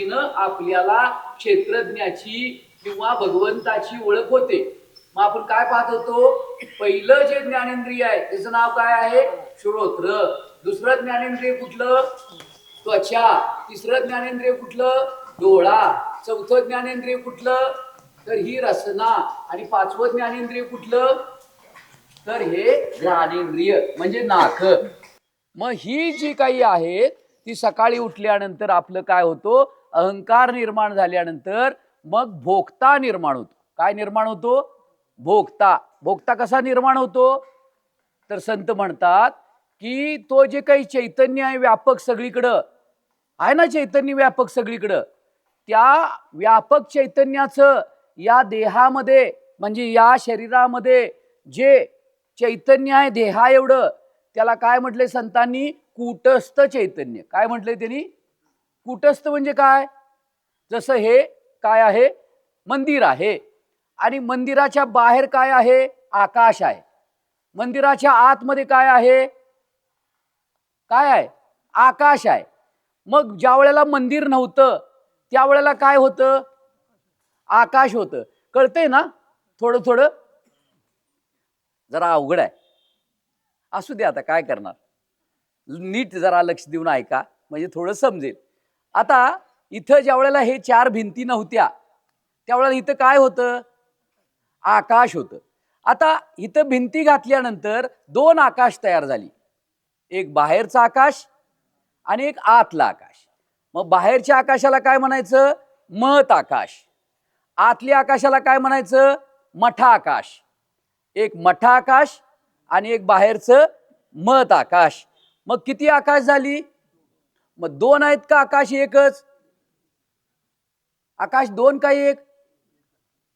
आपल्याला क्षेत्रज्ञाची किंवा भगवंताची ओळख होते. मग आपण काय पाहत होतो, पहिलं जे ज्ञानेंद्रिय आहे त्याचं नाव काय आहे, श्रोत्र. दुसरं ज्ञानेंद्रिय कुठलं, त्वचा. तिसरं ज्ञानेंद्रिय कुठलं, डोळा. चौथं ज्ञानेंद्रिय कुठलं, तर ही रसना. आणि पाचवं ज्ञानेंद्रिय कुठलं, तर हे घ्राणेंद्रिय म्हणजे नाक. मग ही जी काही आहे ती सकाळी उठल्यानंतर आपलं काय होतो, अहंकार निर्माण झाल्यानंतर मग भोक्ता निर्माण होतो. काय निर्माण होतो, भोक्ता. भोक्ता कसा निर्माण होतो, तर संत म्हणतात की तो जे काही चैतन्य आहे व्यापक सगळीकडं आहे ना, चैतन्य व्यापक सगळीकडं, त्या व्यापक चैतन्याचं या देहामध्ये म्हणजे या शरीरामध्ये जे चैतन्य आहे देहा एवढं, त्याला काय म्हटलंय संतांनी, कूटस्थ चैतन्य. काय म्हटलंय त्यांनी, कूटस्थ म्हणजे काय, जसं हे काय आहे, मंदिर आहे आणि मंदिराच्या बाहेर काय आहे, आकाश आहे. मंदिराच्या आतमध्ये काय आहे, काय आहे, आकाश आहे. मग ज्या वेळेला मंदिर नव्हतं त्यावेळेला काय होतं, आकाश होतं. कळतंय ना, थोडं थोडं जरा अवघड आहे, असू दे, आता काय करणार, नीट जरा लक्ष देऊन ऐका म्हणजे थोडं समजेल. आता इथं ज्या वेळेला हे चार भिंती नव्हत्या त्यावेळेला इथं काय होतं, आकाश होतं. आता इथं भिंती घातल्यानंतर दोन आकाश तयार झाली, एक बाहेरचा आकाश आणि एक आतला आकाश. मग बाहेरच्या आकाशाला काय म्हणायचं, मत आकाश. आतल्या आकाशाला काय म्हणायचं, मठा आकाश. एक मठा आकाश आणि एक बाहेरचं मत आकाश. मग किती आकाश झाली, मग दोन आहेत का आकाश, एकच आकाश, दोन का एक,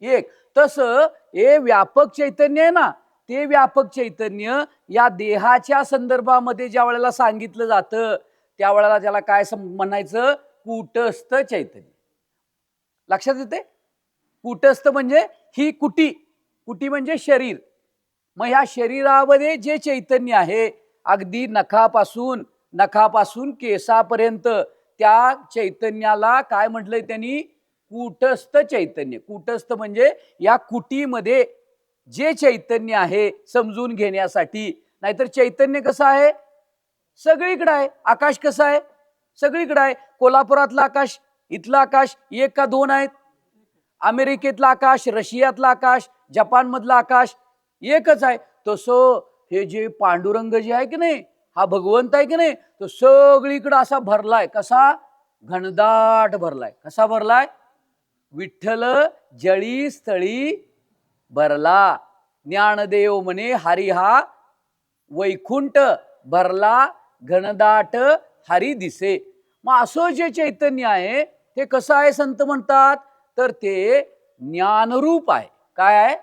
एक. तसं हे व्यापक चैतन्य आहे ना, ते व्यापक चैतन्य या देहाच्या संदर्भामध्ये ज्या वेळेला सांगितलं जातं त्यावेळेला त्याला काय म्हणायचं, कूटस्थ चैतन्य. लक्षात येते, कूटस्थ म्हणजे ही कुटी, कुटी म्हणजे शरीर. मग ह्या शरीरामध्ये जे चैतन्य आहे अगदी नखापासून केसापर्यंत त्या चैतन्याला काय म्हटलंय त्यांनी, कूटस्थ चैतन्य. कूटस्थ म्हणजे या कुटीमध्ये जे चैतन्य आहे समजून घेण्यासाठी. नाहीतर चैतन्य कसं आहे, सगळीकडे आहे. आकाश कसं आहे, सगळीकडे आहे. कोल्हापुरातलं आकाश, इथलं आकाश एक का दोन आहेत, अमेरिकेतलं आकाश, रशियातलं आकाश, जपान मधलं आकाश एकच आहे. तसं हे जे पांडुरंग जे आहे की नाही, हा भगवंत आहे की नाही, तो सगळीकडे असा भरलाय. कसा, घनदाट भरलाय. कसा भरलाय, विठ्ठल जळी स्थळी भरला. ज्ञानदेव म्हणे हरी हा वैकुंठ भरला, घनदाट हरी दिसे. मग असं जे चैतन्य आहे ते कसं आहे संत म्हणतात, तर ते ज्ञानरूप आहे. काय आहे,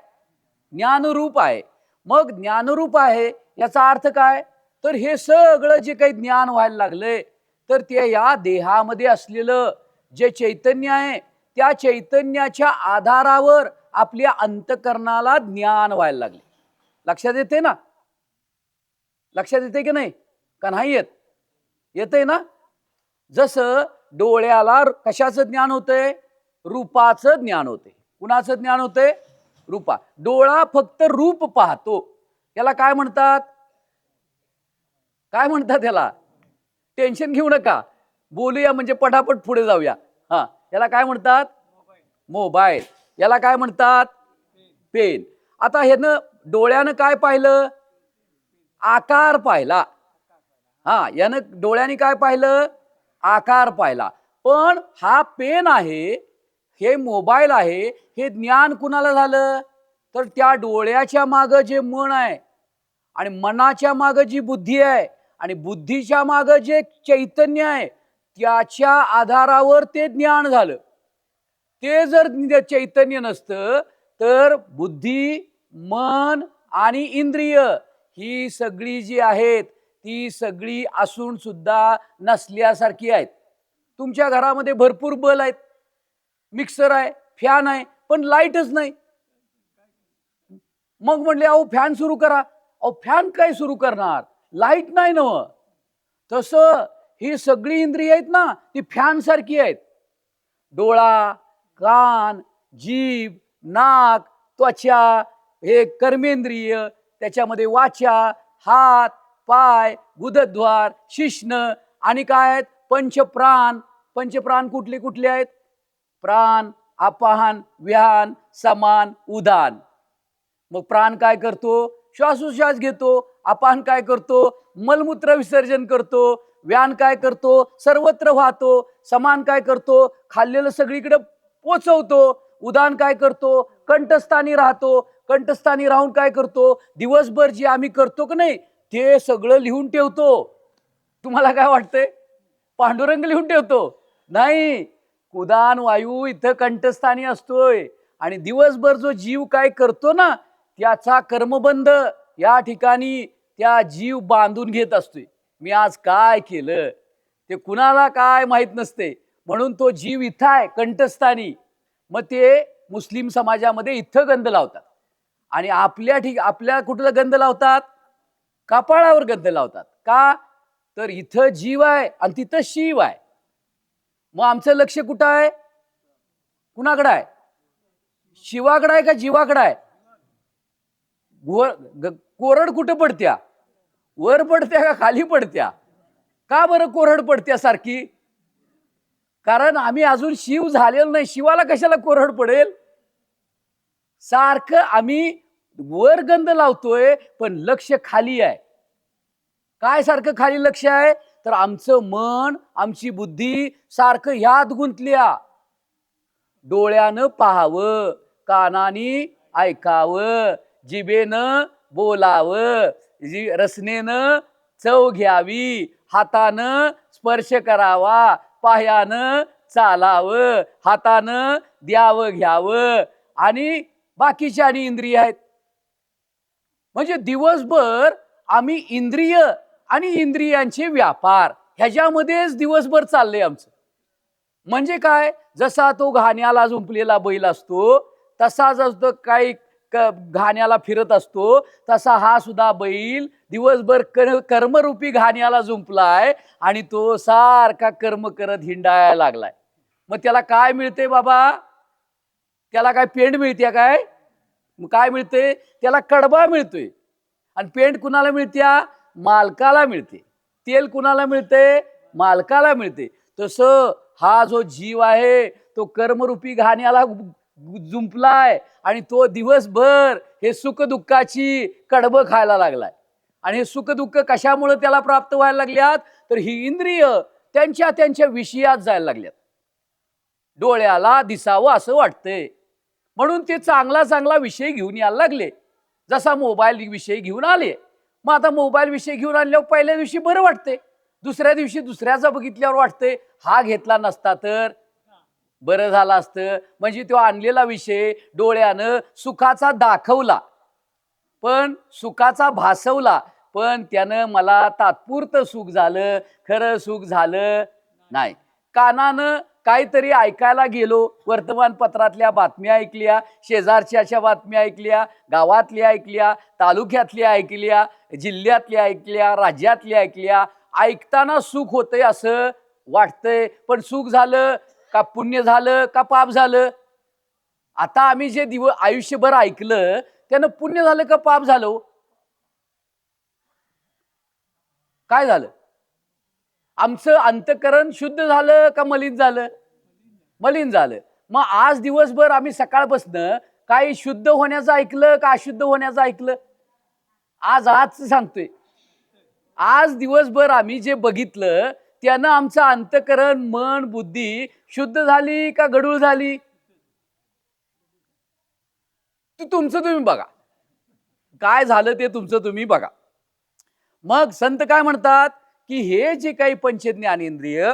ज्ञानरूप आहे. मग ज्ञानरूप आहे याचा अर्थ काय, तर हे सगळं जे काही ज्ञान व्हायला लागलंय तर ते या देहामध्ये असलेलं जे चैतन्य आहे त्या चैतन्याच्या आधारावर आपल्या अंतकरणाला ज्ञान व्हायला लागले. लक्षात येते ना, लक्षात येते की नाही, का नाही येत, येते ना. जसं डोळ्याला कशाचं ज्ञान होतंय, रूपाचं ज्ञान होते. कुणाचं ज्ञान होतंय, रूपा. डोळा फक्त रूप पाहतो, याला काय म्हणतात, काय म्हणतात याला, टेन्शन घेऊ नका, बोलूया म्हणजे पटापट पुढे जाऊया. हा, याला काय म्हणतात, मोबाईल. याला काय म्हणतात, पेन. आता ह्यानं डोळ्यानं काय पाहिलं, आकार पाहिला. हा, यानं डोळ्याने काय पाहिलं, आकार पाहिला. पण हा पेन आहे, हे मोबाईल आहे, हे ज्ञान कुणाला झालं, तर त्या डोळ्याच्या मागं जे मन आहे आणि मनाच्या मागं जी बुद्धी आहे आणि बुद्धीच्या मागं जे चैतन्य आहे त्याच्या आधारावर ते ज्ञान झालं. ते जर चैतन्य नसतं तर बुद्धी, मन आणि इंद्रिय ही सगळी जी आहेत ती सगळी असून सुद्धा नसल्यासारखी आहेत. तुमच्या घरामध्ये भरपूर बल्ब आहेत, मिक्सर आहे, फॅन आहे, पण लाईटच नाही. मग म्हणले अहो फॅन सुरू करा, अहो फॅन काय सुरू करणार, लाईट नाही ना. तसं ही सगळी इंद्रिय आहेत ना ती फॅन सारखी आहेत. डोळा, कान, जीभ, नाक, त्वचा, हे कर्मेंद्रिय, त्याच्यामध्ये वाचा, हात, पाय, गुदद्वार, शिश्न, आणि काय आहेत पंचप्राण. पंचप्राण कुठले कुठले आहेत? प्राण, अपान, व्यान, समान, उदान. मग प्राण काय करतो? श्वासोश्वास घेतो. अपान काय करतो? मलमूत्र विसर्जन करतो. व्यान काय करतो? सर्वत्र वाहतो. समान काय करतो? खाल्लेलं सगळीकडे पोचवतो. उदान काय करतो? कंठस्थानी राहतो. कंठस्थानी राहून काय करतो? दिवसभर जे आम्ही करतो की नाही ते सगळं लिहून ठेवतो. तुम्हाला काय वाटतंय? पांडुरंग लिहून ठेवतो? नाही, उदान वायू इथं कंठस्थानी असतोय. आणि दिवसभर जो जीव काय करतो ना त्याचा कर्मबंध या ठिकाणी त्या जीव बांधून घेत असतोय. मी आज काय केलं ते कुणाला काय माहित नसते, म्हणून तो जीव इथं आहे कंठस्थानी. मग ते मुस्लिम समाजामध्ये इथं गंध लावतात, आणि आपल्या कुठलं गंध लावतात? कपाळावर गंध लावतात. का? तर इथं जीव आहे आणि तिथं शिव आहे. मग आमचं लक्ष कुठं आहे? कुणाकडं आहे? शिवाकडं आहे का जीवाकडं आहे? कोरड कुठं पडत्या? वर पडत्या का खाली पडत्या? का बरं कोरड पडत्या सारखी? कारण आम्ही अजून शिव झालेलो नाही. शिवाला कशाला कोरड पडेल? सारखं आम्ही वर गंध लावतोय पण लक्ष खाली आहे. काय सारखं खाली लक्ष आहे? तर आमचं मन, आमची बुद्धी सारखं ह्यात गुंतल्या. डोळ्यानं पाहावं, कानाने ऐकावं, जिभेनं बोलावं, रसनेनं चव घ्यावी, हातानं स्पर्श करावा, पायानं चालावं, हातानं द्यावं घ्यावं, आणि बाकीच्या आणि इंद्रिय आहेत. म्हणजे दिवसभर आम्ही इंद्रिय आणि इंद्रियांचे व्यापार ह्याच्यामध्येच दिवसभर चाललंय आमचं. म्हणजे काय? जसा तो घाण्याला जुंपलेला बैल असतो तसा जसं काही घाण्याला फिरत असतो तसा हा सुद्धा बैल दिवसभर कर्मरूपी घाण्याला जुंपलाय आणि तो सारखा कर्म करत हिंडायला लागलाय. मग त्याला काय मिळते बाबा? त्याला काय पेंड मिळते काय? काय मिळते? त्याला कडबा मिळतोय. आणि पेंड कुणाला मिळत्या? मालकाला मिळते. तेल कुणाला मिळते? मालकाला मिळते. तसं हा जो जीव आहे तो कर्मरूपी घाण्याला जुंपलाय आणि तो दिवसभर हे सुख दुःखाची कडबं खायला लागलाय. आणि हे सुख दुःख कशामुळे त्याला प्राप्त व्हायला लागल्यात? तर ही इंद्रिय त्यांच्या विषयात जायला लागल्यात. डोळ्याला दिसावं असं वाटतंय म्हणून ते चांगला विषय घेऊन यायला लागले. जसा मोबाईल विषय घेऊन आले. मग आता मोबाईल विषय घेऊन आणल्यावर पहिल्या दिवशी बरं वाटते, दुसऱ्या दिवशी दुसऱ्याचा बघितल्यावर वाटते हा घेतला नसता तर बरं झालं असतं. म्हणजे तो आणलेला विषय डोळ्यानं सुखाचा दाखवला, पण सुखाचा भासवला, पण त्यानं मला तात्पुरतं सुख झालं, खरं सुख झालं नाही. कानानं काहीतरी ऐकायला गेलो, वर्तमानपत्रातल्या बातम्या ऐकल्या, शेजारच्या बातम्या ऐकल्या, गावातल्या ऐकल्या, तालुक्यातल्या ऐकल्या, जिल्ह्यातल्या ऐकल्या, राज्यातल्या ऐकल्या. ऐकताना सुख होतंय असं वाटतंय, पण सुख झालं का पुण्य झालं का पाप झालं? आता आम्ही जे आयुष्यभर ऐकलं त्यानं पुण्य झालं का पाप झालं? काय झालं? आमचं अंतःकरण शुद्ध झालं का मलिन झालं? मलिन झालं. मग आज दिवसभर आम्ही सकाळपासनं काही शुद्ध होण्याचं ऐकलं का अशुद्ध होण्याचं ऐकलं? आज सांगतोय, आज दिवसभर आम्ही जे बघितलं त्यानं आमचं अंतःकरण, मन, बुद्धी शुद्ध झाली का गढूळ झाली? तुमचं तुम्ही बघा. काय झालं ते तुमचं तुम्ही बघा. मग संत काय म्हणतात की हे जे काही पंचज्ञानेंद्रिय,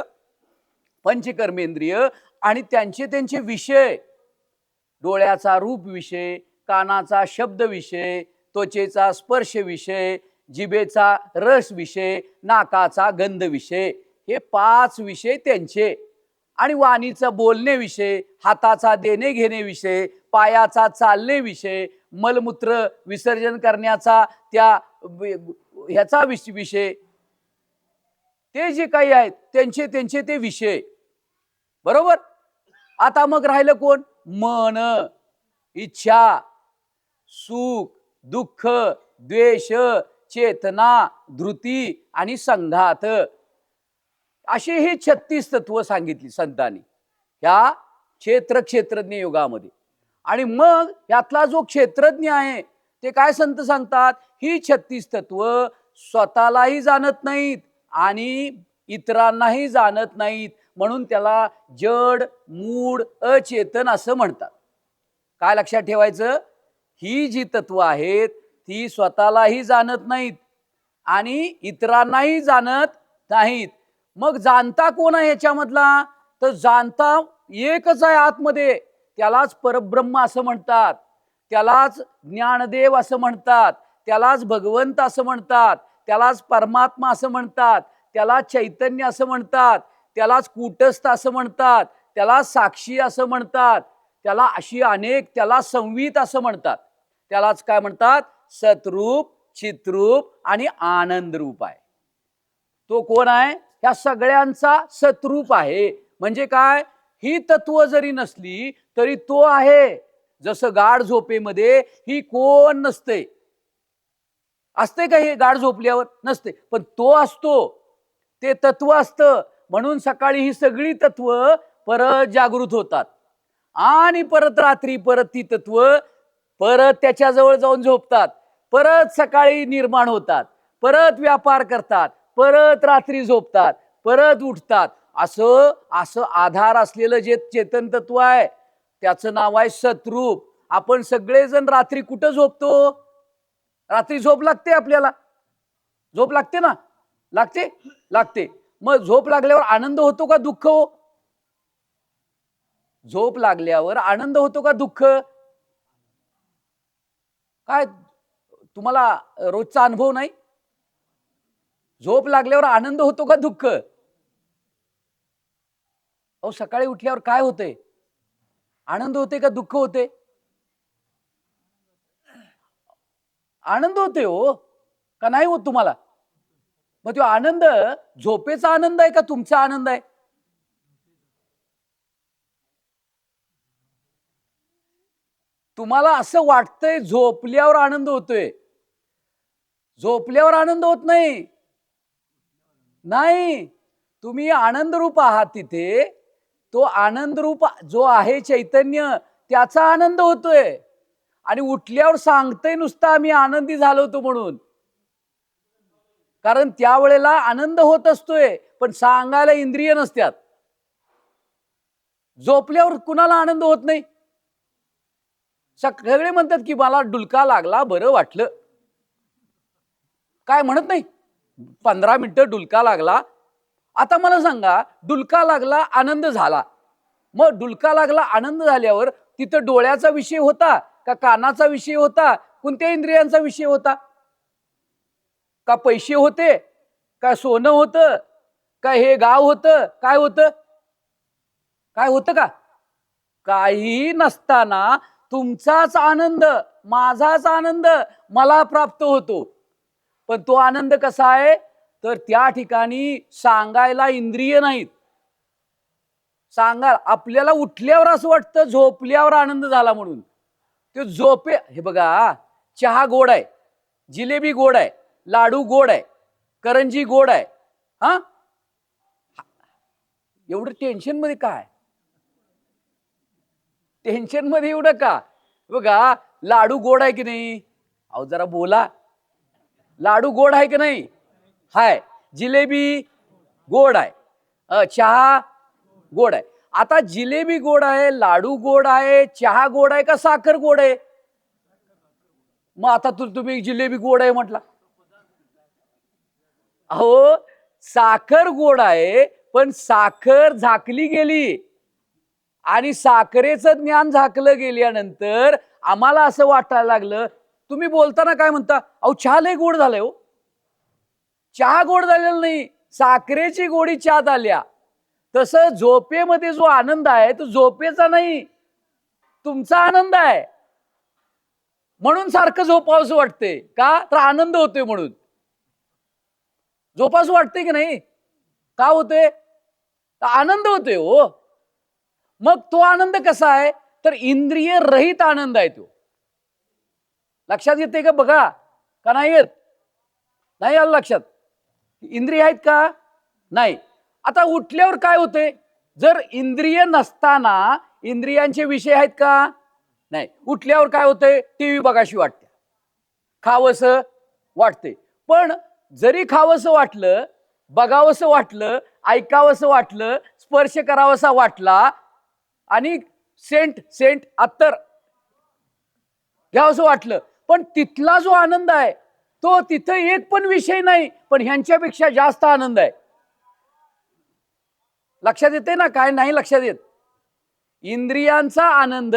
पंचकर्मेंद्रिय आणि त्यांचे विषय, डोळ्याचा रूप विषय, कानाचा शब्द विषय, त्वचेचा स्पर्श विषय, जिभेचा रस विषय, नाकाचा गंध विषय, हे 5 विषय त्यांचे. आणि वाणीचा बोलणे विषय, हाताचा देणे घेणे विषय, पायाचा चालणे विषय, मलमूत्र विसर्जन करण्याचा त्या ह्याचा विषय, ते जे काही आहेत त्यांचे ते विषय. बरोबर? आता मग राहिलं कोण? मन, इच्छा, सुख, दुःख, द्वेष, चेतना, धृती आणि संघात, अशी ही 36 तत्व सांगितली संतांनी या क्षेत्रज्ञ युगामध्ये. आणि मग यातला जो क्षेत्रज्ञ आहे ते काय संत सांगतात? ही 36 तत्व स्वतःलाही जाणत नाहीत आणि इतरांनाही जाणत नाहीत, म्हणून त्याला जड, मूढ, अचेतन असं म्हणतात. काय लक्षात ठेवायचं? ही जी तत्व आहेत ती स्वतःलाही जाणत नाहीत आणि इतरांनाही जाणत नाहीत. मग जाणता कोण आहे याच्यामधला? तर जाणता एकच आहे आतमध्ये, त्यालाच परब्रह्म असं म्हणतात, त्यालाच ज्ञानदेव असं म्हणतात, त्यालाच भगवंत असं म्हणतात, त्यालाच परमात्मा असं म्हणतात, त्याला चैतन्य असं म्हणतात, त्यालाच कूटस्थ असं म्हणतात, त्याला साक्षी असं म्हणतात, त्याला अशी अनेक, त्याला संवित असं म्हणतात. त्यालाच काय म्हणतात? सतरूप, चित्रूप आणि आनंद रूप आहे. तो कोण आहे? ह्या सगळ्यांचा सतरूप आहे. म्हणजे काय? ही तत्व जरी नसली तरी तो आहे. जसं गाढ झोपेमध्ये ही कोण नसते, असते का हे गाढ झोपल्यावर? नसते, पण तो असतो, ते तत्व असतं. म्हणून सकाळी ही सगळी तत्व परत जागृत होतात आणि परत रात्री परत ती तत्व परत त्याच्याजवळ जाऊन झोपतात, परत सकाळी निर्माण होतात, परत व्यापार करतात, परत रात्री झोपतात, परत उठतात. असं असं आधार असलेलं जे चेतन तत्व आहे त्याचं नाव आहे सतरूप. आपण सगळेजण रात्री कुठं झोपतो? रात्री झोप लागते आपल्याला, झोप लागते ना? लागते, लागते. मग झोप लागल्यावर आनंद होतो का दुःख हो? झोप लागल्यावर आनंद होतो का दुःख? काय तुम्हाला रोजचा अनुभव नाही? झोप लागल्यावर आनंद होतो का दुःख? अहो सकाळी उठल्यावर काय होते? आनंद होते का दुःख होते? आनंद होते हो, का नाही होत तुम्हाला? मग तो आनंद झोपेचा आनंद आहे का तुमचा आनंद आहे? तुम्हाला असं वाटतंय झोपल्यावर आनंद होतोय, झोपल्यावर आनंद होत नाही. नाही, तुम्ही आनंद रूप आहात तिथे. तो आनंद रूप जो आहे चैतन्य, त्याचा आनंद होतोय आणि उठल्यावर सांगतोय नुसता आम्ही आनंदी झालो होतो म्हणून. कारण त्यावेळेला आनंद होत असतोय, पण सांगायला इंद्रिय नसतात. झोपल्यावर कुणाला आनंद होत नाही? सगळे म्हणतात की मला डुलका लागला, बरं वाटलं. काय म्हणत नाही? 15 मिनिटं डुलका लागला. आता मला सांगा, डुलका लागला, आनंद झाला. मग डुलका लागला, आनंद झाल्यावर तिथं डोळ्याचा विषय होता का कानाचा विषय होता? कोणत्या इंद्रियांचा विषय होता? का पैसे होते? का सोनं होतं? का हे गाव होतं? काय होतं? काय होतं का? काही नसताना तुमचाच आनंद, माझाच आनंद मला प्राप्त होतो. पण तो आनंद कसा आहे? तर त्या ठिकाणी सांगायला इंद्रिय नाहीत. सांगा, आपल्याला उठल्यावर असं वाटतं झोपल्यावर आनंद झाला म्हणून. ते झोपे, हे बघा, चहा गोड आहे, जिलेबी गोड आहे, लाडू गोड आहे, करंजी गोड आहे. हा, एवढं टेन्शन मध्ये काय? टेन्शन मध्ये एवढं का? बघा, लाडू गोड आहे की नाही? अहो जरा बोला. लाडू गोड आहे की नाही? हाय. जिलेबी गोड आहे, चहा गोड आहे. आता जिलेबी गोड आहे, लाडू गोड आहे, चहा गोड आहे का साखर गोड आहे? मग आता तुम्ही जिलेबी गोड आहे म्हटला. अहो साखर गोड आहे, पण साखर झाकली गेली आणि साखरेचं ज्ञान झाकलं गेल्यानंतर आम्हाला असं वाटायला लागलं. तुम्ही बोलताना काय म्हणता? अहो चहा लय गोड झालाय हो. चहा गोड झालेला नाही, साखरेची गोडी चहात आल्या. तसं झोपेमध्ये जो आनंद आहे तो झोपेचा नाही, तुमचा आनंद आहे. म्हणून सारखं झोपावंसं वाटते का? तर आनंद होतोय म्हणून. झोपावंसं वाटते की नाही? का होते? आनंद होतोय हो. मग तो आनंद कसा आहे, तर इंद्रिय रहित आनंद आहे तो. लक्षात येते का बघा, का नाही येत? नाही आलं लक्षात? इंद्रिय आहेत का? नाही. आता उठल्यावर काय होते, जर इंद्रिय नसताना इंद्रियांचे विषय आहेत का? नाही. उठल्यावर काय होते, टीव्ही बघाशी वाटते, खावंसं वाटते. पण जरी खावंसं वाटलं, बघावंसं वाटलं, ऐकावंसं वाटलं, स्पर्श करावासा वाटला आणि सेंट सेंट अत्तर घ्यावंसं वाटलं, पण तिथला जो आनंद आहे तो तिथं एक पण विषय नाही, पण ह्यांच्यापेक्षा जास्त आनंद आहे. लक्षात येते ना? काय नाही लक्षात येत? इंद्रियांचा आनंद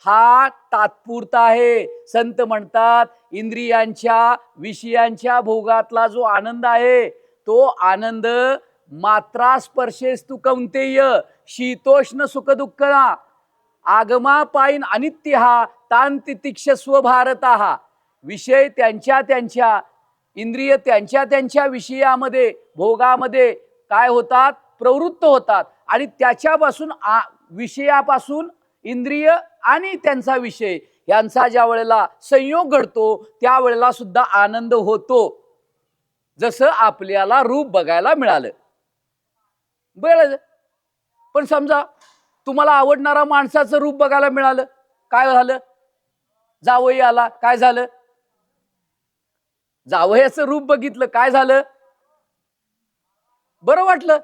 हा तात्पुरता आहे. संत म्हणतात इंद्रियांच्या विषयांच्या भोगातला जो आनंद आहे तो आनंद मात्रा स्पर्शेस्तु कौंतेय शीतोष्ण सुख दुःख आगमा पायीन अनित्य हा तांतितिक्षस्व भारता. विषय त्यांच्या त्यांच्या, इंद्रिय त्यांच्या त्यांच्या विषयामध्ये भोगामध्ये काय होतात, प्रवृत्त होतात, आणि त्याच्यापासून विषयापासून इंद्रिय आणि त्यांचा विषय यांचा ज्या वेळेला संयोग घडतो त्यावेळेला सुद्धा आनंद होतो. जसं आपल्याला रूप बघायला मिळालं बरं, पण समजा तुम्हाला आवडणारा माणसाचं रूप बघायला मिळालं, काय झालं? जावई आला, काय झालं? जावयाचं रूप बघितलं, काय झालं? बरं वाटलं,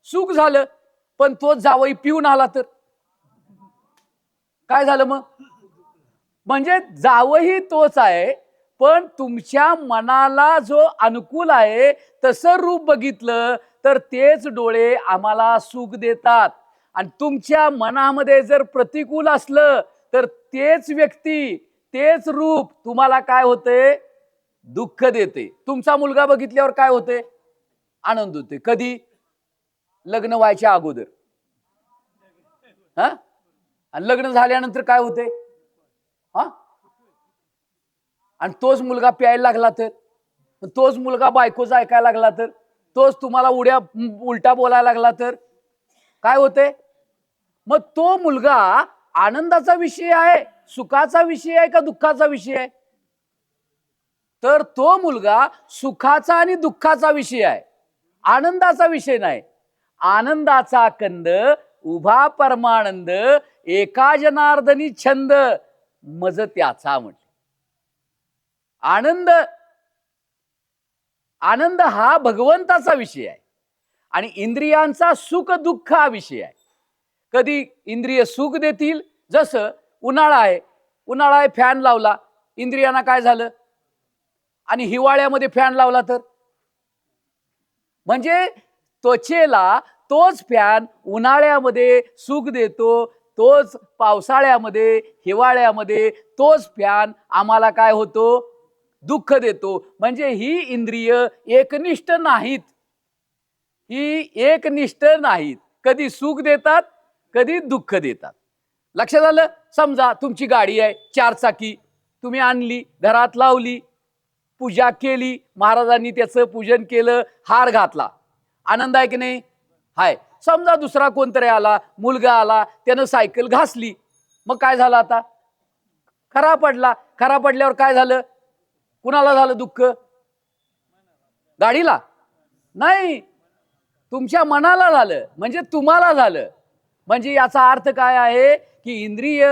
सुख झालं. पण तोच जावई पिऊन आला तर काय झालं मग? म्हणजे जावई तोच आहे, पण तुमच्या मनाला जो अनुकूल आहे तसं रूप बघितलं तर तेच डोळे आम्हाला सुख देतात. आणि तुमच्या मनामध्ये जर प्रतिकूल असलं तर तेच व्यक्ती, तेच रूप तुम्हाला काय होते, दुःख देते. तुमचा मुलगा बघितल्यावर काय होते, आनंद होते. कधी? लग्न व्हायच्या अगोदर. हा, आणि लग्न झाल्यानंतर काय होते? हा, आणि तोच मुलगा प्यायला लागला तर, तोच मुलगा बायकोचा ऐकायला लागला तर, तोच तुम्हाला उलटा बोलायला लागला तर काय होते? मग तो मुलगा आनंदाचा विषय आहे, सुखाचा विषय आहे का दुःखाचा विषय आहे? तर तो मुलगा सुखाचा आणि दुःखाचा विषय आहे, आनंदाचा विषय नाही. आनंदाचा कंद उभा परमानंद एका जनार्दनी छंद मज त्याचा म्हटले. आनंद, आनंद हा भगवंताचा विषय आहे आणि इंद्रियांचा सुख दुःख हा विषय आहे. कधी इंद्रिय सुख देतील, जसं उन्हाळा आहे, उन्हाळा आहे, फॅन लावला, इंद्रियांना काय झालं? आणि हिवाळ्यामध्ये फॅन लावला तर, म्हणजे त्वचेला तोच फॅन उन्हाळ्यामध्ये सुख देतो, तोच पावसाळ्यामध्ये हिवाळ्यामध्ये तोच फॅन आम्हाला काय होतो, दुःख देतो. म्हणजे ही इंद्रिय एकनिष्ठ नाहीत, ही एकनिष्ठ नाहीत, कधी सुख देतात कधी दुःख देतात. लक्षात आलं? समजा तुमची गाडी आहे 4 चाकी, तुम्ही आणली, घरात लावली, पूजा केली, महाराजांनी त्याचं पूजन केलं, हार घातला, आनंद आहे की नाही? हाय. समजा दुसरा कोणतरी आला, मुलगा आला, त्यानं सायकल घासली, मग काय झालं? आता खरा पडला. खरा पडल्यावर काय झालं? कुणाला झालं दुःख? गाडीला नाही, तुमच्या मनाला झालं, म्हणजे तुम्हाला झालं. म्हणजे याचा अर्थ काय आहे की इंद्रिय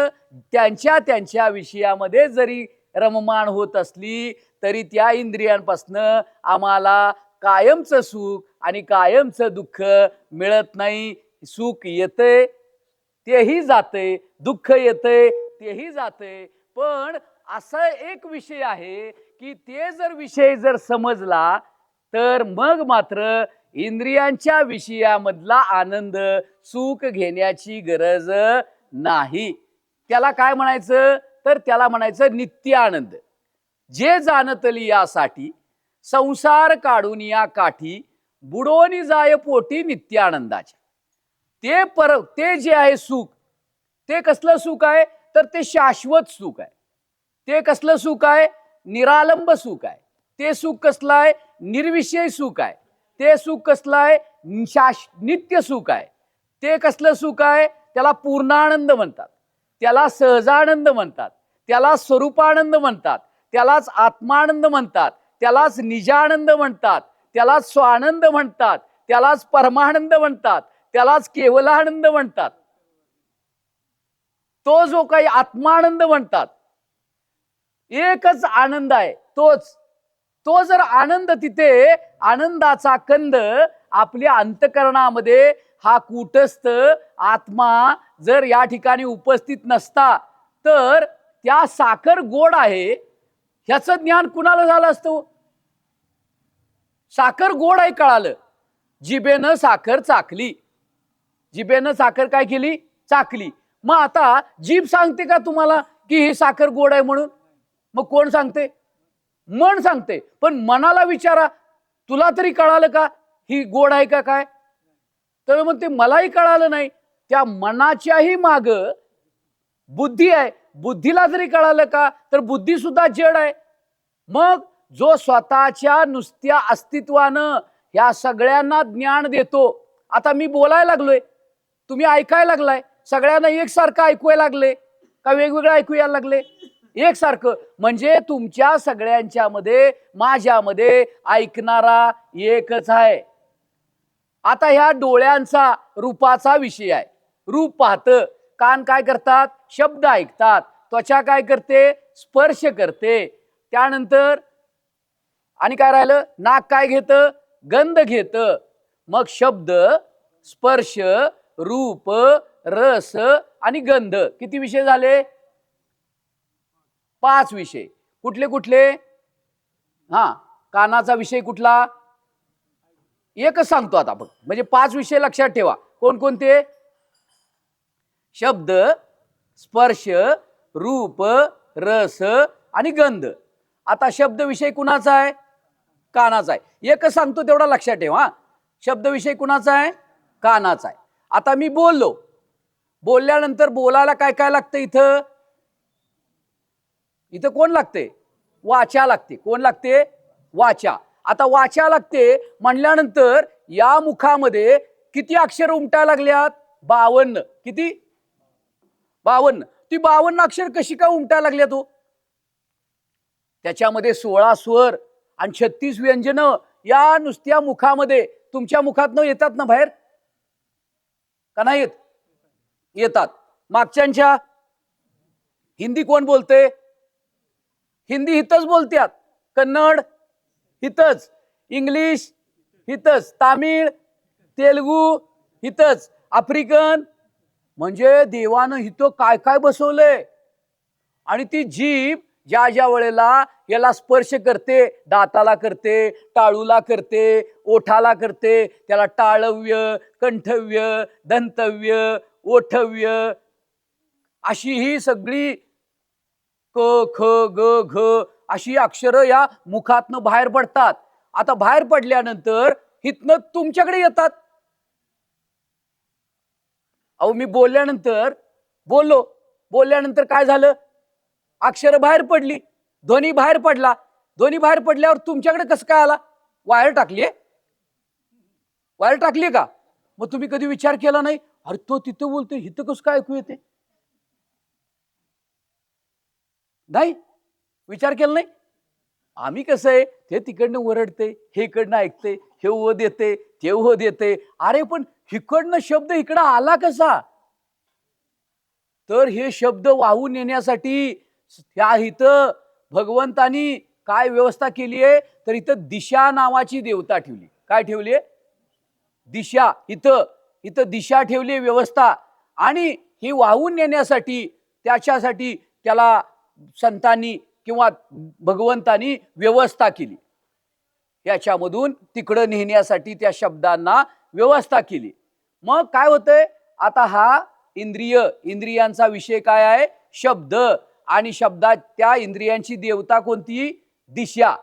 त्यांच्या त्यांच्या विषयामध्ये जरी रममाण होत असली तरी त्या इंद्रियांपासनं आम्हाला कायमचं सुख आणि कायमचं दुःख मिळत नाही. सुख येते तेही जाते, दुःख येते तेही जाते. पण असा एक विषय आहे की ते जर विषय जर समजला तर मग मात्र इंद्रियांच्या विषयामधला आनंद सुख घेण्याची गरज नाही. त्याला काय म्हणायचं? तर त्याला म्हणायचं नित्य आनंद. जे जाणतली यासाठी संसार काढून या काठी बुडोनी जाय पोटी नित्य आनंदाच्या. ते जे आहे सुख, ते कसलं सुख आहे? तर ते शाश्वत सुख आहे. ते कसलं सुख आहे? निरालंब सुख आहे. ते सुख कसलं आहे? निर्विषय सुख आहे. ते सुख कसलं आहे? नित्य सुख आहे. ते कसलं सुख आहे? त्याला पूर्णानंद म्हणतात, त्याला सहजानंद म्हणतात, त्याला स्वरूपानंद म्हणतात, त्यालाच आत्मानंद म्हणतात, त्यालाच निजानंद म्हणतात, त्यालाच स्वानंद म्हणतात, त्यालाच परमानंद म्हणतात, त्यालाच केवलानंद म्हणतात. तो जो काही आत्मानंद म्हणतात, एकच आनंद आहे तोच. तो जर आनंद, तिथे आनंदाचा कंद आपल्या अंतकरणामध्ये हा कूटस्थ आत्मा जर या ठिकाणी उपस्थित नसता, तर त्या साखर गोड आहे ह्याचं ज्ञान कुणाला झालं असतं? साखर गोड आहे कळालं, जिभेनं साखर चाकली, जिभेनं साखर काय केली? चाकली. मग आता जीभ सांगते का तुम्हाला की ही साखर गोड आहे म्हणून? मग कोण सांगते? मन सांगते. पण मनाला विचारा, तुला तरी कळालं का ही गोड आहे का काय? तर मग ते मलाही कळालं नाही. त्या मनाच्याही माग बुद्धी आहे, बुद्धीला जरी कळालं का तर बुद्धी सुद्धा जड आहे. मग जो स्वतःच्या नुसत्या अस्तित्वानं या सगळ्यांना ज्ञान देतो, आता मी बोलायला लागलोय, तुम्ही ऐकायला लागलाय, सगळ्यांना एकसारखं ऐकूयाला लागले का वेगवेगळं ऐकू यायला लागले? एकसारखं. म्हणजे तुमच्या सगळ्यांच्या मध्ये, माझ्यामध्ये ऐकणारा एकच आहे. आता ह्या डोळ्यांचा रूपाचा विषय आहे. रूप पाहतं, कान काय करतात? शब्द ऐकतात, त्वचा काय करते? स्पर्श करते. त्यानंतर आणि काय राहिलं? नाक काय घेतं? गंध घेतं. मग शब्द, स्पर्श, रूप, रस आणि गंध, किती विषय झाले? 5 विषय. कुठले कुठले? कानाचा विषय कुठला? एकच सांगतो आता आपण, म्हणजे 5 विषय लक्षात ठेवा. कोणकोणते? शब्द, स्पर्श, रूप, रस आणि गंध. आता शब्द विषय कुणाचा आहे? कानाचा आहे. एकच सांगतो, तेवढा लक्षात ठेवा. शब्द विषय कुणाचा आहे? कानाचा आहे. आता मी बोललो, बोलल्यानंतर बोलायला काय काय लागतं? इथं इथं कोण लागते? वाचा लागते. कोण लागते? वाचा. आता वाचा लागते म्हणल्यानंतर या मुखामध्ये किती अक्षर उमटायला लागल्यात? 52. किती? 52. ती 52 अक्षर कशी काय उमटायला लागल्यात तो? त्याच्यामध्ये 16 स्वर आणि 36 व्यंजन या नुसत्या मुखामध्ये, तुमच्या मुखातनं येतात ना बाहेर का नाही येत? येतात. मागच्यांच्या हिंदी कोण बोलते? हिंदी हितच बोलतात, कन्नड हितच, इंग्लिश हितच, तामिळ, तेलुगू हितच, आफ्रिकन. म्हणजे देवानं हितं काय काय बसवलंय. आणि ती जीभ ज्या ज्या वेळेला याला स्पर्श करते, दाताला करते, टाळूला करते, ओठाला करते, त्याला टाळव्य, कंठव्य, दंतव्य, ओठव्य अशी ही सगळी क, ख, ग, घ अशी अक्षरं या मुखातनं बाहेर पडतात. आता बाहेर पडल्यानंतर हितनं तुमच्याकडे येतात. अहो, मी बोलल्यानंतर काय झालं? अक्षर बाहेर पडली, ध्वनी बाहेर पडला. ध्वनी बाहेर पडल्यावर तुमच्याकडे कसं काय आला? वायर टाकली का? मग तुम्ही कधी विचार केला नाही, अरे तो तिथं बोलतोय, हिथं कसं काय ऐकू येते? नाही विचार केला नाही. आम्ही कसं आहे, ते तिकडनं ओरडते, हे इकडनं ऐकते, हे हो देते, ते हो देते. अरे पण इकडनं शब्द इकडं आला कसा? तर हे शब्द वाहून येण्यासाठी त्या इथं भगवंतानी काय व्यवस्था केली आहे? तर इथं दिशा नावाची देवता ठेवली. काय ठेवली? दिशा. इथं दिशा ठेवली व्यवस्था. आणि ही वाहून नेण्यासाठी, त्याच्यासाठी त्याला संतांनी किंवा भगवंतानी व्यवस्था केली. याच्यामधून तिकडं नेण्यासाठी त्या शब्दांना व्यवस्था केली. मग काय होतंय? आता हा इंद्रियांचा विषय काय आहे? शब्द. आणि शब्दात त्या इंद्रियांची देवता कोणती? दिशा.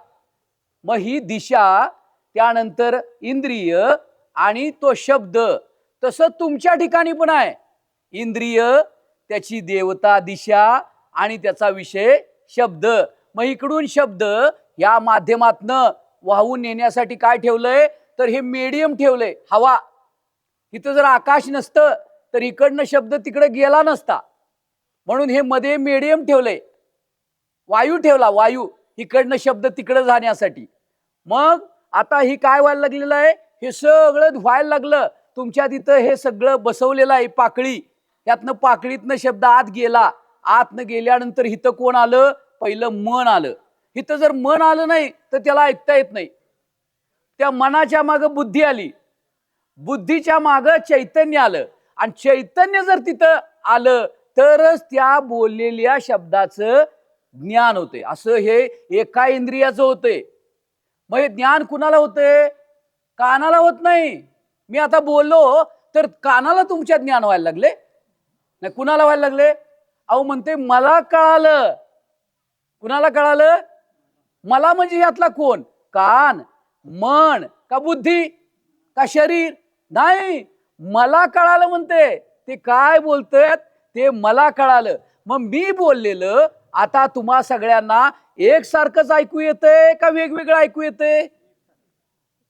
मग ही दिशा, त्यानंतर इंद्रिय आणि तो शब्द. तसं तुमच्या ठिकाणी पण आहे. इंद्रिय, त्याची देवता दिशा आणि त्याचा विषय शब्द. मग इकडून शब्द या माध्यमातनं वाहून नेण्यासाठी काय ठेवलंय? तर हे मीडियम ठेवलंय, हवा. इथं जर आकाश नसतं तर इकडनं शब्द तिकडे गेला नसता, म्हणून हे मध्ये मीडियम ठेवलंय, वायू ठेवला, वायू इकडनं शब्द तिकडे जाण्यासाठी. मग आता ही काय व्हायला लागलेलं आहे, हे सगळं व्हायला लागलं. तुमच्या तिथं हे सगळं बसवलेलं आहे पाकळी, त्यातनं पाकळीतनं शब्द आत गेला. आतनं गेल्यानंतर इथं कोण आलं, पहिलं मन आलं. इथं जर मन आलं नाही तर त्याला ऐकता येत नाही. त्या मनाच्या मागं बुद्धी आली, बुद्धीच्या मागं चैतन्य आलं, आणि चैतन्य जर तिथं आलं तरच त्या बोललेल्या शब्दाचं ज्ञान होते. असं हे एका इंद्रियाचं होते. मग हे ज्ञान कुणाला होते, कानाला होत नाही. मी आता बोललो तर कानाला तुमच्या ज्ञान व्हायला लागले नाही, कुणाला व्हायला लागले. अहो म्हणते मला कळालं. कुणाला कळालं, मला म्हणजे यातला कोण, कान, मन का बुद्धी का शरीर, नाही मला कळालं म्हणते. ते काय बोलतात ते मला कळालं. मग मी बोललेलं आता तुम्हा सगळ्यांना एकसारखंच ऐकू येते का वेगवेगळं ऐकू येते,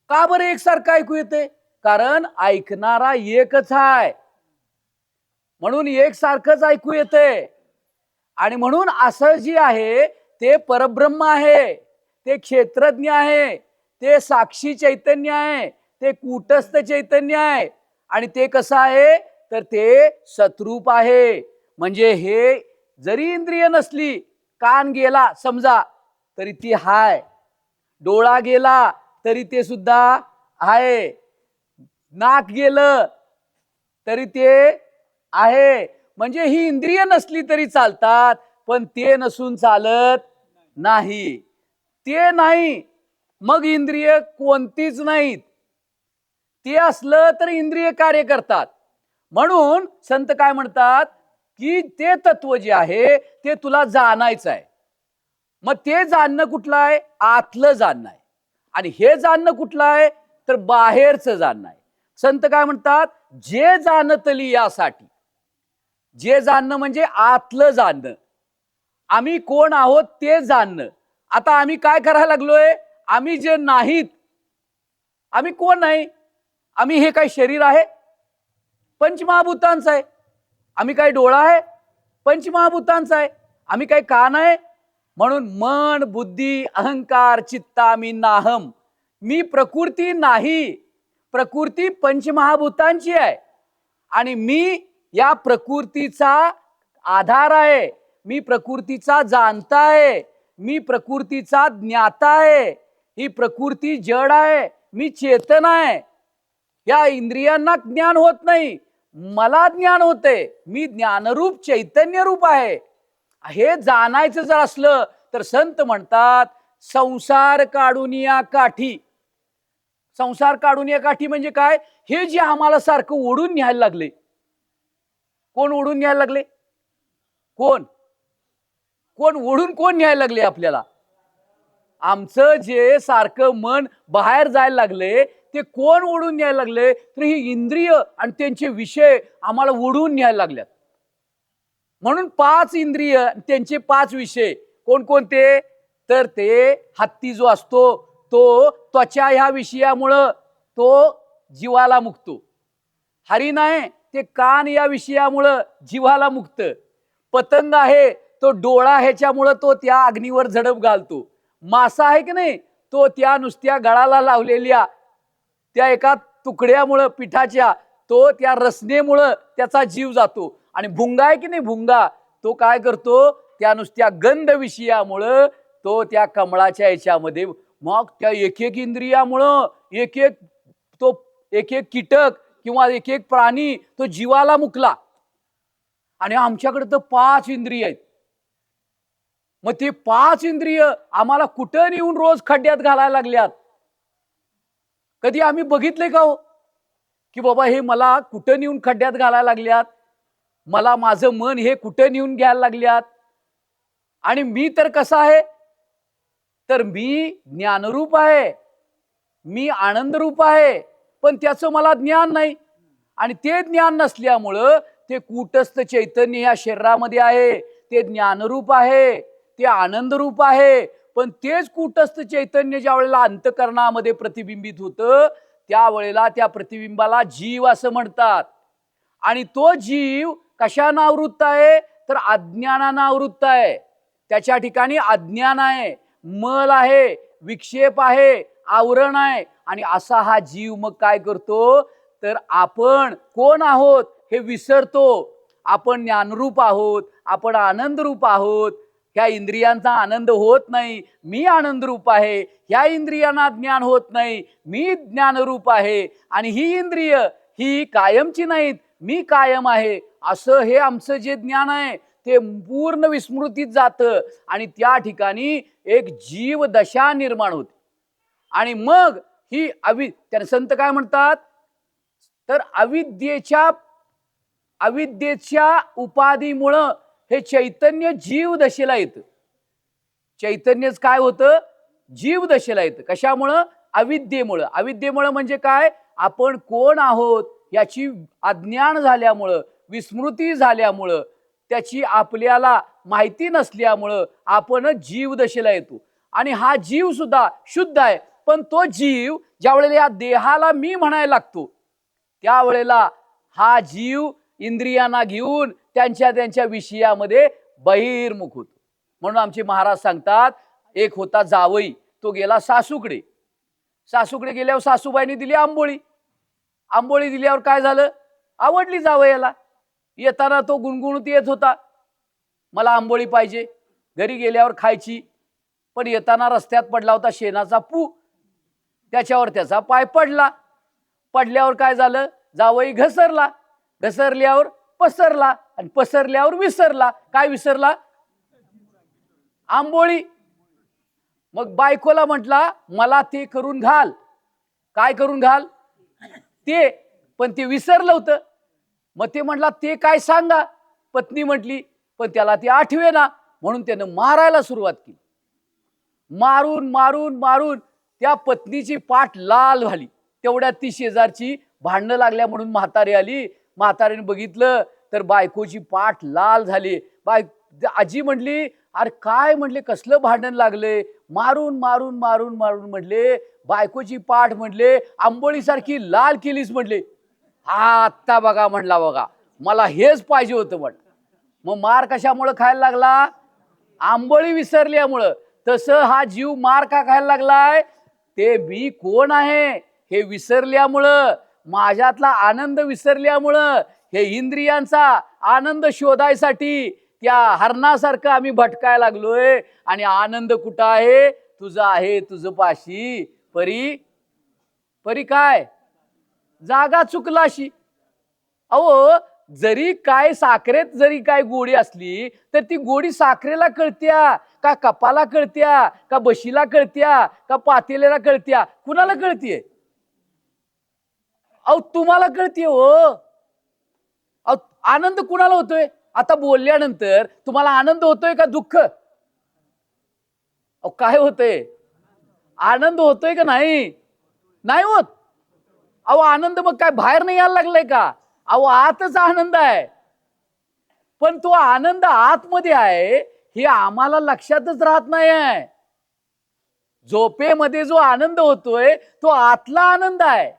का बरं एकसारखं ऐकू येते, कारण ऐकणारा एकच आहे, म्हणून एकसारखंच ऐकू येते. आणि म्हणून असं जे आहे ते परब्रह्म आहे, ते क्षेत्रज्ञ आहे, ते साक्षी चैतन्य आहे, ते कूटस्थ चैतन्य आहे. आणि ते कसं आहे तर ते सतरूप आहे. म्हणजे हे जरी इंद्रिय नसली, कान गेला समजा तरी ती हाय, डोळा गेला तरी ते सुद्धा आहे, नाक गेलं तरी ते आहे. म्हणजे ही इंद्रिय नसली तरी चालतात, पण ते नसून चालत नाही. ते नाही मग इंद्रिय कोणतीच नाहीत. ते असलं तर इंद्रिय कार्य करतात. म्हणून संत काय म्हणतात की ते तत्व जे आहे ते तुला जाणायचं आहे. मग ते जाणणं कुठलं आहे, आतलं जाणणं आहे. आणि हे जाणणं कुठलं आहे तर बाहेरचं जाणणं आहे. संत काय म्हणतात, जे जाणतली यासाठी. जे जाणणं म्हणजे आतलं जाणणं, आम्ही कोण आहोत ते जाणणं. आता आम्ही काय करायला लागलोय, आम्ही जे नाहीत, आम्ही कोण नाही, आम्ही हे काय शरीर आहे, पंचमहाभूतांचं आहे. आम्ही काय डोळा आहे, पंचमहाभूतांचा आहे. आम्ही काय कान आहे. म्हणून मन, बुद्धी, अहंकार, चित्ता मी नाहम, मी प्रकृती नाही. प्रकृती पंचमहाभूतांची आहे आणि मी या प्रकृतीचा आधार आहे, मी प्रकृतीचा जाणता आहे, मी प्रकृतीचा ज्ञाता आहे. ही प्रकृती जड आहे, मी चेतन आहे. या इंद्रियांना ज्ञान होत नाही, मला ज्ञान होते. मी ज्ञानरूप चैतन्य रूप आहे. हे जाणायचं जर असलं तर संत म्हणतात संसार काढून या काठी. संसार काढून या काठी म्हणजे काय, हे जे आम्हाला सारखं ओढून न्यायला लागले. कोण ओढून न्यायला लागले, कोण कोण ओढून कोण न्यायला लागले आपल्याला. आमचं जे सारखं मन बाहेर जायला लागले ते कोण ओढून न्यायला लागले, तर ही इंद्रिय आणि त्यांचे विषय आम्हाला ओढून न्यायला लागल्यात. म्हणून 5 इंद्रिय त्यांचे 5 विषय कोणकोणते, तर ते हत्ती जो असतो तो त्वचा ह्या विषयामुळं तो जीवाला मुकतो. हरिण आहे ते कान या विषयामुळं जीवाला मुक्त. पतंग आहे तो डोळा ह्याच्यामुळं तो त्या अग्नीवर झडप घालतो. मासा आहे की नाही तो त्या नुसत्या गळाला लावलेल्या त्या एका तुकड्यामुळं पिठाच्या तो त्या रसनेमुळं त्याचा जीव जातो. आणि भुंगा आहे की नाही, भुंगा तो काय करतो, त्या नुसत्या गंध विषयामुळं तो त्या कमळाच्या याच्यामध्ये. मग त्या एक एक इंद्रियामुळं एक एक कीटक किंवा एक एक प्राणी तो जीवाला मुकला. आणि आमच्याकडे तर 5 इंद्रिय आहेत. मग ते 5 इंद्रिय आम्हाला कुठं नेऊन रोज खड्ड्यात घालायला लागल्यात. कधी आम्ही बघितले का हो की बाबा हे मला कुठं नेऊन खड्ड्यात घालायला लागल्यात, मला माझं मन हे कुठं नेऊन घ्यायला लागल्यात. आणि मी तर कसा आहे, तर मी ज्ञानरूप आहे, मी आनंद रूप आहे, पण त्याचं मला ज्ञान नाही. आणि ते ज्ञान नसल्यामुळं ते कूटस्थ चैतन्य या शरीरामध्ये आहे, ते ज्ञानरूप आहे, ते आनंद रूप आहे. पण तेच कूटस्थ चैतन्य ज्या वेळेला अंतकरणामध्ये प्रतिबिंबित होतं त्यावेळेला त्या प्रतिबिंबाला जीव असं म्हणतात. आणि तो जीव कशानं आवृत्त आहे, तर अज्ञानानं आवृत्त आहे. त्याच्या ठिकाणी अज्ञान आहे, मल आहे, विक्षेप आहे, आवरण आहे. आणि असा हा जीव मग काय करतो, तर आपण कोण आहोत हे विसरतो. आपण ज्ञानरूप आहोत, आपण आनंदरूप आहोत. ह्या इंद्रियांचा आनंद होत नाही, मी आनंदरूप आहे. ह्या इंद्रियांना ज्ञान होत नाही, मी ज्ञानरूप आहे. आणि ही इंद्रिय ही कायमची नाहीत, मी कायम आहे. असं हे आमचं जे ज्ञान आहे ते पूर्ण विस्मृतीत जातं आणि त्या ठिकाणी एक जीव दशा निर्माण होते. आणि मग ही त्या संत काय म्हणतात, तर अविद्येच्या उपाधीमुळं हे चैतन्य जीव दशेला येतं. चैतन्यच काय होतं, जीव दशेला येतं. कशामुळं, अविद्येमुळं. अविद्येमुळं म्हणजे काय, आपण कोण आहोत याची अज्ञान झाल्यामुळं, विस्मृती झाल्यामुळं, त्याची आपल्याला माहिती नसल्यामुळं आपण जीव दशेला येतो. आणि हा जीव सुद्धा शुद्ध आहे, पण तो जीव ज्या वेळेला या देहाला मी म्हणायला लागतो त्यावेळेला हा जीव इंद्रियांना घेऊन त्यांच्या विषयामध्ये बहिर्मुख होतो. म्हणून आमचे महाराज सांगतात, एक होता जावई, तो गेला सासूकडे. सासूकडे गेल्यावर सासूबाईने दिली आंबोळी. आंबोळी दिल्यावर काय झालं, आवडली जावयाला. येताना तो गुणगुणत येत होता, मला आंबोळी पाहिजे. घरी गेल्यावर खायची, पण येताना रस्त्यात पडला होता शेणाचा पू, त्याच्यावर त्याचा पाय पडला. पडल्यावर काय झालं, जावई घसरला. घसरल्यावर पसरला, आणि पसरल्यावर विसरला. काय विसरला, आंबोळी. मग बायकोला म्हटला, मला ते करून घाल. काय करून घाल, ते. पण ते विसरलं होतं. मग ते म्हटला, ते काय सांगा. पत्नी म्हटली, पण त्याला ते आठवेना. म्हणून त्यानं मारायला सुरुवात केली. मारून मारून मारून त्या पत्नीची पाठ लाल झाली. तेवढ्यात ती शेजारची भांडणं लागल्या म्हणून म्हातारी आली. म्हातारीने बघितलं तर बायकोची पाठ लाल झाली. आजी म्हटली, अरे काय, म्हटले कसलं भांडण लागले, मारून मारून मारून मारून. म्हटले बायकोची पाठ म्हटले आंबोळीसारखी लाल केलीस. म्हटले हा आत्ता बघा, म्हणला बघा मला हेच पाहिजे होतं. म्हटलं मग मार कशामुळं खायला लागला, आंबोळी विसरल्यामुळं. तसं हा जीव मार का खायला लागलाय, ते मी कोण आहे हे विसरल्यामुळं, माझ्यातला आनंद विसरल्यामुळं. हे इंद्रियांचा आनंद शोधायसाठी त्या हरणासारखं आम्ही भटकायला लागलोय. आणि आनंद कुठं आहे, तुझं आहे तुझं पाशी. परी परी काय, जागा चुकलाशी. अहो, जरी काय साखरेत जरी काय गोडी असली तर ती गोडी साखरेला कळत्या का, कपाला कळत्या का, बशीला कळत्या का, पातेल्याला कळत्या, कुणाला कळतीये. अहो तुम्हाला कळतीये हो. अहो आनंद कुणाला होतोय, आता बोलल्यानंतर तुम्हाला आनंद होतोय का दुःख, अहो काय होतंय, आनंद होतोय का नाही, नाही होत. अहो आनंद मग काय बाहेर नाही यायला लागलाय का, अहो आतच आनंद आहे. पण तो आनंद आतमध्ये आहे हे आम्हाला लक्षातच राहत नाही आहे. झोपेमध्ये जो आनंद होतोय तो आतला आनंद आहे,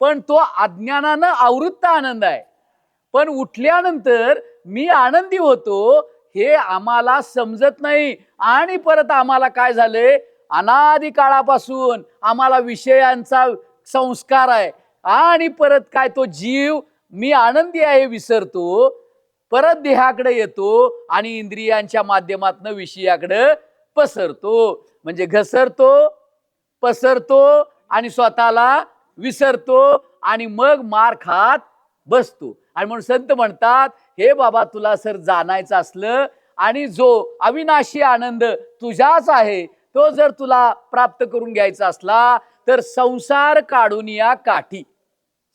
पण तो अज्ञानानं आवृत्त आनंद आहे. पण उठल्यानंतर मी आनंदी होतो हे आम्हाला समजत नाही. आणि परत आम्हाला काय झाले, अनादी काळापासून आम्हाला विषयांचा संस्कार आहे. आणि परत काय, तो जीव मी आनंदी आहे विसरतो, परत देहाकडे येतो आणि इंद्रियांच्या माध्यमातून विषयाकडे पसरतो. म्हणजे घसरतो, पसरतो आणि स्वतःला विसरतो आणि मग मार खात बसतो. आणि म्हणून संत म्हणतात, हे बाबा तुला सर जाणायचं असलं आणि जो अविनाशी आनंद तुझ्याच आहे तो जर तुला प्राप्त करून घ्यायचा असला तर संसार काढून या काठी.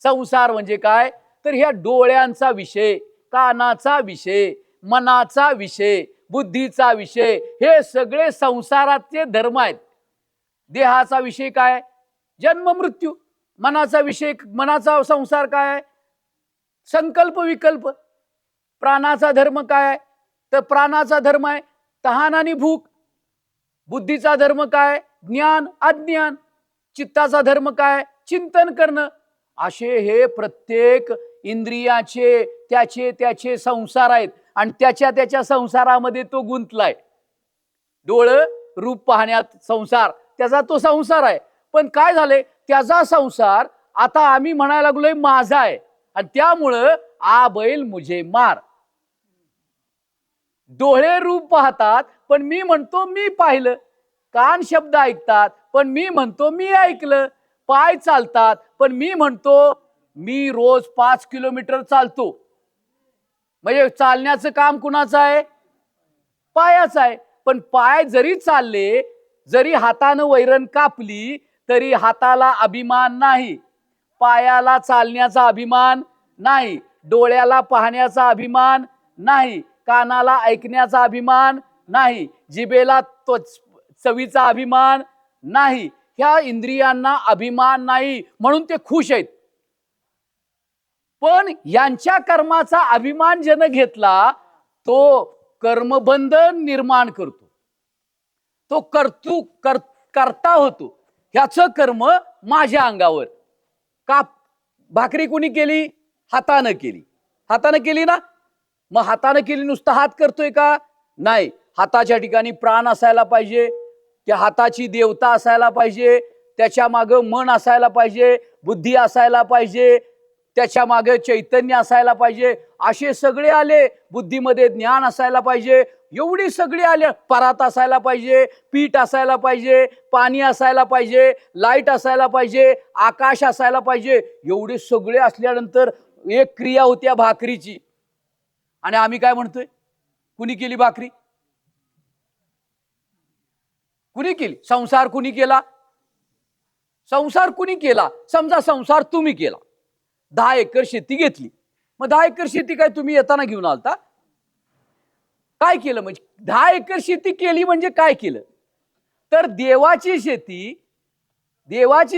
संसार म्हणजे काय, तर ह्या डोळ्यांचा विषय, कानाचा विषय, मनाचा विषय, बुद्धीचा विषय, हे सगळे संसाराचे धर्म आहेत. देहाचा विषय काय, जन्म मृत्यू. मनाचा विषय, मनाचा संसार काय, संकल्प विकल्प. प्राणाचा धर्म काय, तर प्राणाचा धर्म आहे तहान आणि भूक. बुद्धीचा धर्म काय, ज्ञान अज्ञान. चित्ताचा धर्म काय, चिंतन करणं. असे हे प्रत्येक इंद्रियाचे त्याचे त्याचे संसार आहेत आणि त्याच्या संसारामध्ये तो गुंतलाय. डोळं रूप पाहण्यात संसार, त्याचा तो संसार आहे. पण काय झालंय, त्याचा संसार आता आम्ही म्हणायला लागलोय माझा आहे आणि त्यामुळं आ बैल मुझे मार. डोळे रूप पाहतात पण मी म्हणतो मी पाहिलं, कान शब्द ऐकतात पण मी म्हणतो मी ऐकलं, पाय चालतात पण मी म्हणतो मी रोज 5 किलोमीटर चालतो. म्हणजे चालण्याचं काम कुणाचं आहे? पायाचं आहे. पण पाय जरी चालले, जरी हातानं वैरण कापली तरी हाताला अभिमान नाही, पायाला चालण्याचा अभिमान नाही, डोळ्याला पाहण्याचा अभिमान नाही, कानाला ऐकण्याचा अभिमान नाही, जिभेला चवीचा अभिमान नाही. ह्या इंद्रियांना अभिमान नाही म्हणून ते खुश आहेत. पण यांच्या कर्माचा अभिमान ज्यानं घेतला तो कर्मबंधन निर्माण करतो, तो करता होतो. ह्याचं कर्म माझ्या अंगावर. का? भाकरी कुणी केली? हातानं केली. हातानं केली ना, मग हातानं केली नुसता हात करतोय का? नाही, हाताच्या ठिकाणी प्राण असायला पाहिजे, त्या हाताची देवता असायला पाहिजे, त्याच्या मागे मन असायला पाहिजे, बुद्धी असायला पाहिजे, त्याच्या मागे चैतन्य असायला पाहिजे. असे सगळे आले. बुद्धीमध्ये ज्ञान असायला पाहिजे, एवढी सगळी आले. परात असायला पाहिजे, पीठ असायला पाहिजे, पाणी असायला पाहिजे, लाईट असायला पाहिजे, आकाश असायला पाहिजे. एवढे सगळे असल्यानंतर एक क्रिया होत्या भाकरीची. आणि आम्ही काय म्हणतोय? कुणी केली भाकरी? कुणी केली? संसार कुणी केला? संसार कुणी केला? समजा संसार तुम्ही केला, 10 एकर शेती घेतली. मग 10 एकर शेती काय तुम्ही येताना घेऊन आलता? काय केलं? म्हणजे 10 एकर शेती केली म्हणजे काय केलं? तर देवाची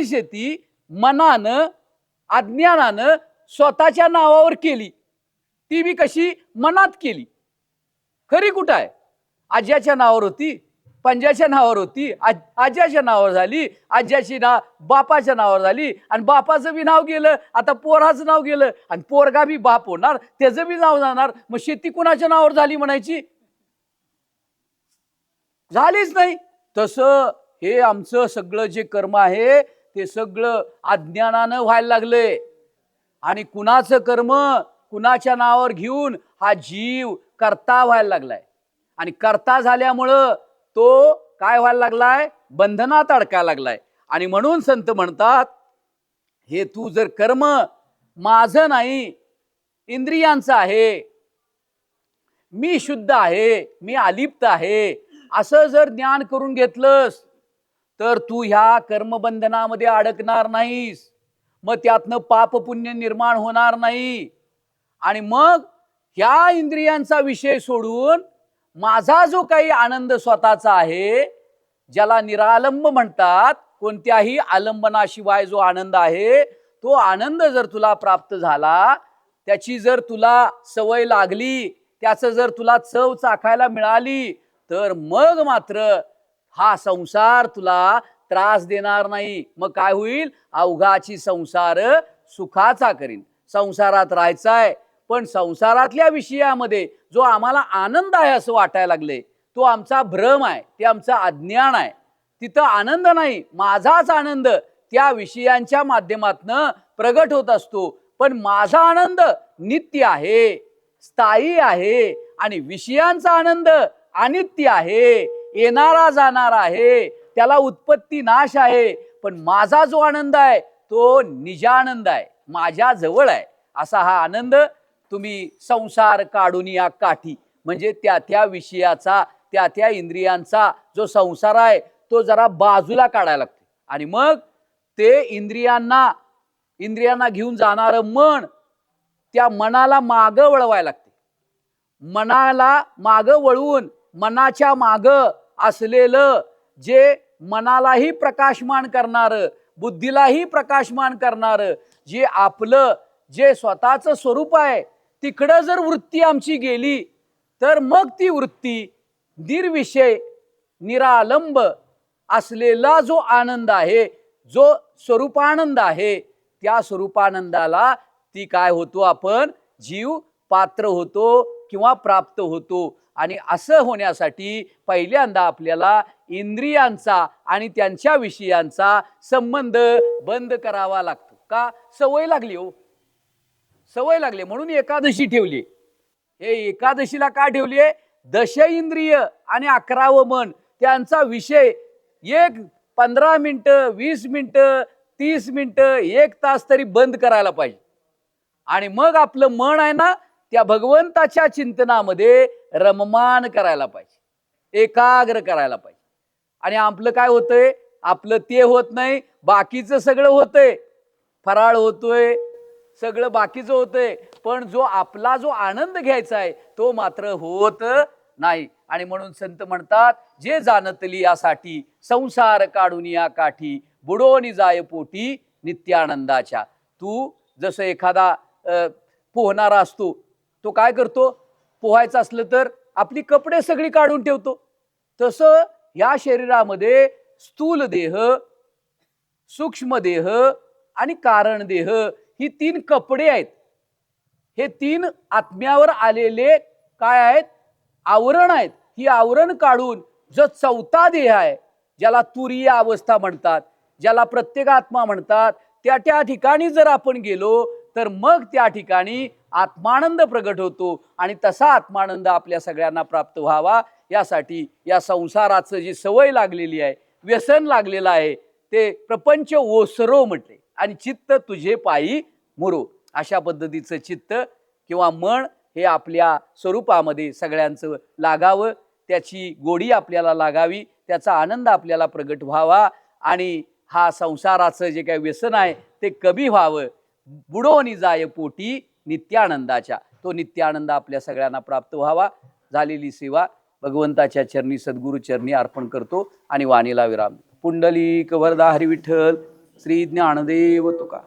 शेती मनानं अज्ञानानं स्वतःच्या नावावर केली. ती बी कशी? मनात केली. खरी कुठं आहे? आज्याच्या नावावर होती, पंजाच्या नावावर होती, आज्याच्या नावावर झाली, आज्याची बापाच्या नावावर झाली आणि बापाचं बी नाव गेलं, आता पोराचं नाव गेलं आणि पोरगा बी बाप होणार, त्याचं बी नाव जाणार. मग शेती कुणाच्या नावावर झाली म्हणायची? झालीच नाही. तसं हे आमचं सगळं जे कर्म आहे ते सगळं अज्ञानानं व्हायला लागलंय. आणि कुणाचं कर्म कुणाच्या नावावर घेऊन हा जीव कर्ता व्हायला लागलाय. आणि कर्ता झाल्यामुळं तो काय व्हायला लागलाय? बंधनात अडकायला लागलाय. आणि म्हणून संत म्हणतात, हे तू जर कर्म माझं नाही, इंद्रियांचं आहे, मी शुद्ध आहे, मी अलिप्त आहे, असं जर ज्ञान करून घेतलंस तर तू ह्या कर्मबंधनामध्ये अडकणार नाहीस. मग त्यातनं पाप पुण्य निर्माण होणार नाही. आणि मग ह्या इंद्रियांचा विषय सोडून माझा जो काही आनंद स्वतःचा आहे, ज्याला निरालंब म्हणतात, कोणत्याही आलंबनाशिवाय जो आनंद आहे, तो आनंद जर तुला प्राप्त झाला, त्याची जर तुला सवय लागली, त्याचं जर तुला चव चाखायला मिळाली, तर मग मात्र हा संसार तुला त्रास देणार नाही. मग काय होईल? अवघाची संसार सुखाचा करीन. संसारात राहायचाय, पण संसारातल्या विषयामध्ये जो आम्हाला आनंद आहे असं वाटायला लागले, तो आमचा भ्रम आहे, ते आमचं अज्ञान आहे. तिथं आनंद नाही, माझाच आनंद त्या विषयांच्या माध्यमातनं प्रगट होत असतो. पण माझा आनंद नित्य आहे, स्थायी आहे, आणि विषयांचा आनंद अनित्य आहे, येणारा जाणारा आहे, त्याला उत्पत्ती नाश आहे. पण माझा जो आनंद आहे तो निजानंद आहे, माझ्या जवळ आहे. असा हा आनंद तुम्ही संसार काढून या काठी, म्हणजे त्या विषयाचा, त्या इंद्रियांचा जो संसार आहे तो जरा बाजूला काढायला लागतो. आणि मग ते इंद्रियांना घेऊन जाणारं मन, त्या मनाला मागं वळवायला लागते. मनाला मागं वळवून मनाच्या मागं असलेलं जे मनालाही प्रकाशमान करणारं, बुद्धीलाही प्रकाशमान करणारं, जे आपलं जे स्वतःचं स्वरूप आहे, तिकडं जर वृत्ती आमची गेली तर मग ती वृत्ती निर्विषय निरालंब असलेला जो आनंद आहे, जो स्वरूपानंद आहे, त्या स्वरूपानंदाला ती काय होतो, आपण जीव पात्र होतो किंवा प्राप्त होतो. आणि असं होण्यासाठी पहिल्यांदा आपल्याला इंद्रियांचा आणि त्यांच्या विषयांचा संबंध बंद करावा लागतो. का? सवय लागली हो, सवय लागली म्हणून एकादशी ठेवली. हे एकादशीला का ठेवली? दश इंद्रिय आणि 11वं मन, त्यांचा विषय एक 15 मिनिटं, 20 मिनिटं, 30 मिनिटं, 1 तास तरी बंद करायला पाहिजे. आणि मग आपलं मन आहे ना, त्या भगवंताच्या चिंतनामध्ये रममान करायला पाहिजे, एकाग्र करायला पाहिजे. आणि आपलं काय होतंय? आपलं ते होत नाही, बाकीचं सगळं होतंय. फराळ होतोय, सगळं बाकीचं होतंय, पण जो आपला जो आनंद घ्यायचा आहे तो मात्र होत नाही. आणि म्हणून संत म्हणतात, जे जाणतली यासाठी संसार काढून या काठी, बुडोनी जाय पोटी नित्यानंदाच्या. तू जसं एखादा पोहणारा असतो, तो काय करतो? पोहायचं असलं तर आपली कपडे सगळी काढून ठेवतो. तसं या शरीरामध्ये स्थूल देह, सूक्ष्म देह आणि कारण देह ही 3 कपडे आहेत. हे 3 आत्म्यावर आलेले काय आहेत? आवरण आहेत. ही आवरण काढून जो 4था देह आहे, ज्याला तुरीय अवस्था म्हणतात, ज्याला प्रत्येगात्मा म्हणतात, त्या ठिकाणी जर आपण गेलो तर मग त्या ठिकाणी आत्मानंद प्रगट होतो. आणि तसा आत्मानंद आपल्या सगळ्यांना प्राप्त व्हावा यासाठी या संसाराचं जी सवय लागलेली आहे, व्यसन लागलेलं आहे, ते प्रपंच ओसरो म्हटले. आणि चित्त तुझे पायी मुरो, अशा पद्धतीचं चित्त किंवा मन हे आपल्या स्वरूपामध्ये सगळ्यांचं लागावं, त्याची गोडी आपल्याला लागावी, त्याचा आनंद आपल्याला प्रगट व्हावा. आणि हा संसाराचं जे काही व्यसन आहे ते कमी व्हावं. बुडोनी जाय पोटी नित्यानंदाच्या, तो नित्यानंद आपल्या सगळ्यांना प्राप्त व्हावा. झालेली सेवा भगवंताच्या चरणी, सद्गुरु चरणी अर्पण करतो आणि वाणीला विराम. पुंडलिक वरदा हरी विठ्ठल, श्री ज्ञानदेव तुका.